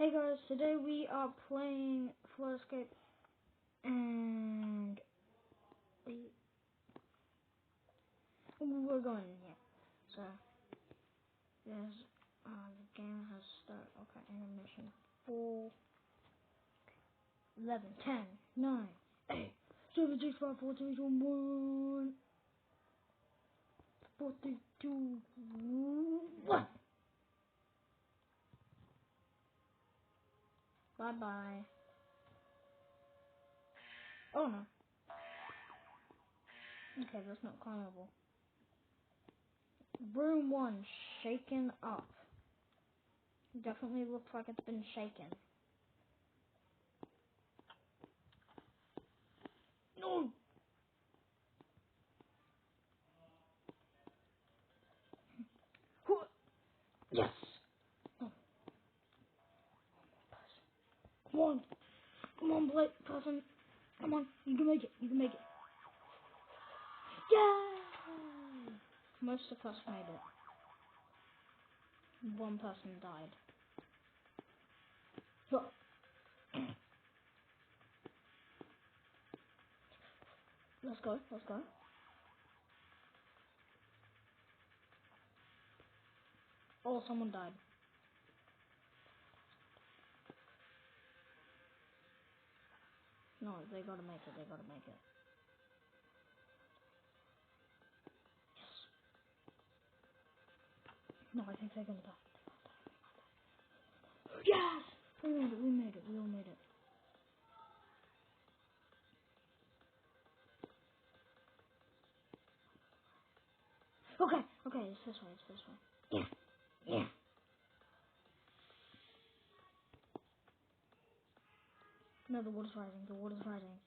Hey guys, today we are playing Flood Escape, and we're going in here. So, there's, the game has started. Okay, intermission. 4, 11, 10, 9, 8, 7, 6, 5, 4, 3, 2, 1. 4, 3, 2, 1. Bye bye. Oh no. Okay, that's not climbable. Room 1, shaken up. Definitely looks like it's been shaken. No! Yes! Oh, come on! Come on, Blake, cousin! Come on, you can make it, you can make it. Yeah! Most of us made it. One person died. But let's go, let's go. Oh, someone died. No, they gotta make it, they gotta make it. Yes! No, I think they're gonna die. Yes! We made it, we made it, we all made it. Okay, okay, it's this way, it's this way. Yeah, yeah. No, the water's rising, the water's rising.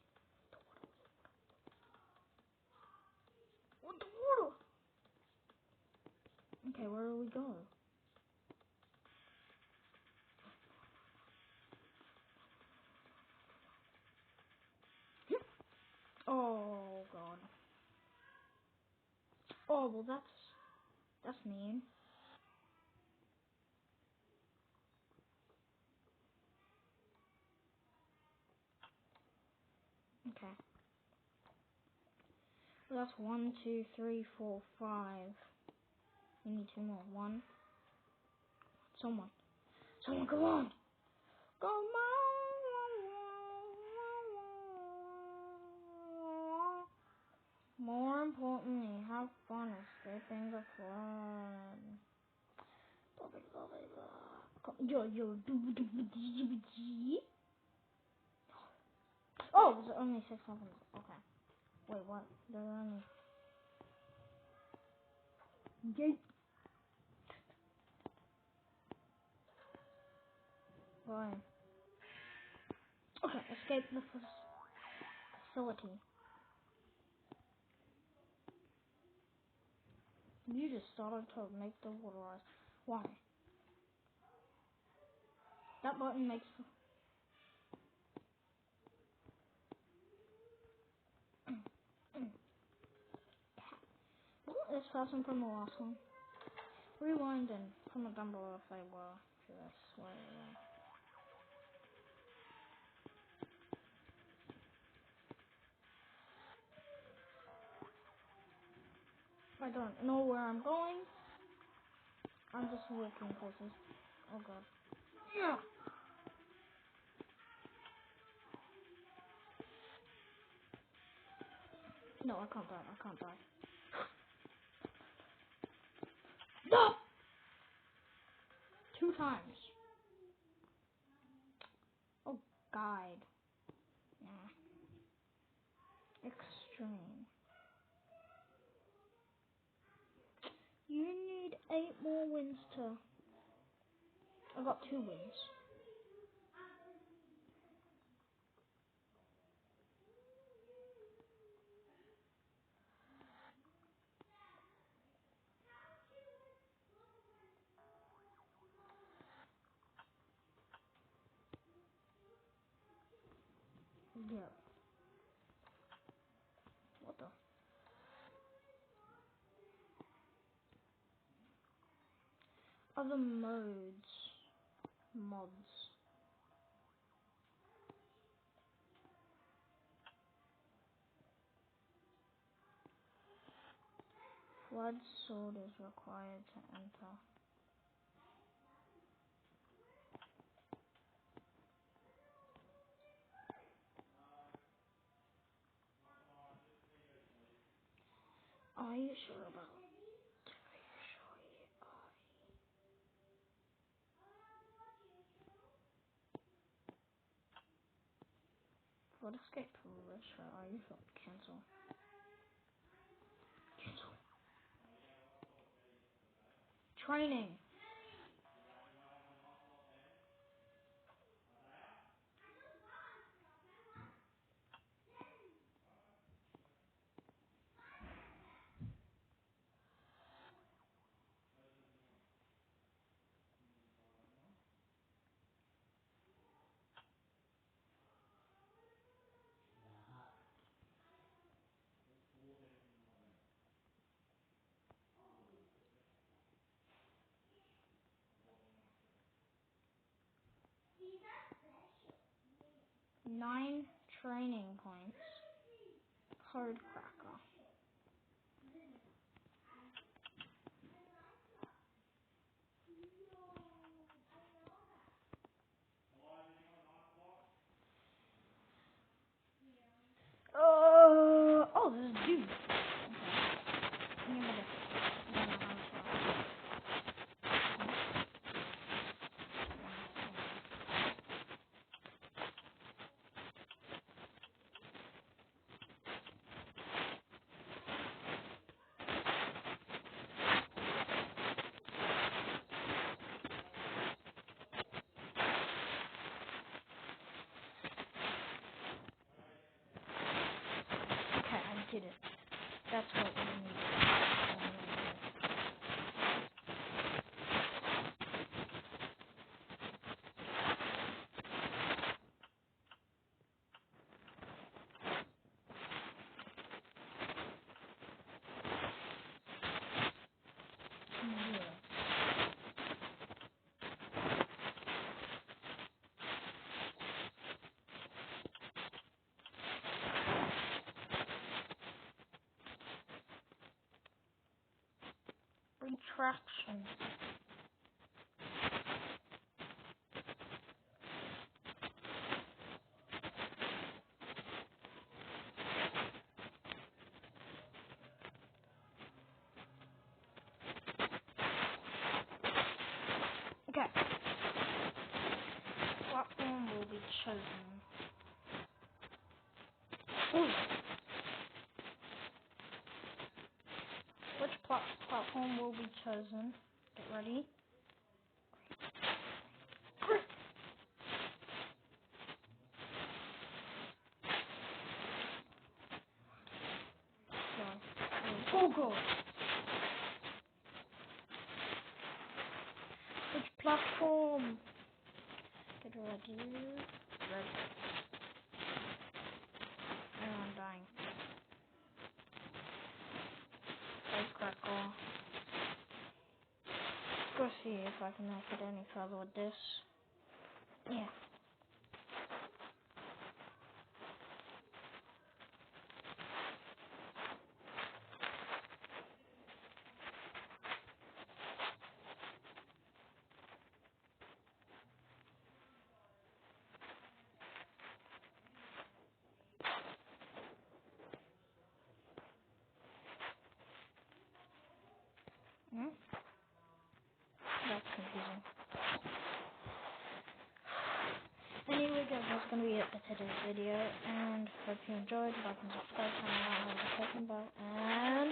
What the water? Okay, where do we go? Oh god. Oh well, that's mean. Okay. Well, that's 1, 2, 3, 4, 5. We need 2 more. 1. Someone, come on. Come on. More importantly, have fun escaping the flood. Blah, blah, blah, blah, blah. Yo. Oh, there's only 6 seconds. Okay. Wait, what? There's only... Gate. Right. Okay, escape the facility. You just started to make the water rise. Why? That button makes... What is person from the last one? Rewind and comment down below if I were to this. I don't know where I'm going. I'm just walking places. Oh god. Yeah. No, I can't die. I can't die. No! 2 times. Oh, guide. Nah. Extreme. You need 8 more wins to... I got 2 wins. Yeah. What the? Other modes. Mods. Blood sword is required to enter. Are you sure about? Are you sure you are? What escape Richard? Are you sure? Cancel. Cancel. Training. Nine training points. Card cracker. Oh, this is dude. Okay. Give me this. I don't know how to spell it. Okay, I did it. That's what we need. Retraction. Okay. Platform will be chosen. Ooh. Which platform will be chosen? Get ready. Oh god. Which platform? Get ready. Ready. And I'm dying. Let's crackle. Go see if I can make it any further with this. Yeah. Hmm? That's confusing. Anyway guys, that's gonna be it for today's video, and hope you enjoyed. Like and subscribe, turn on the notification bell, and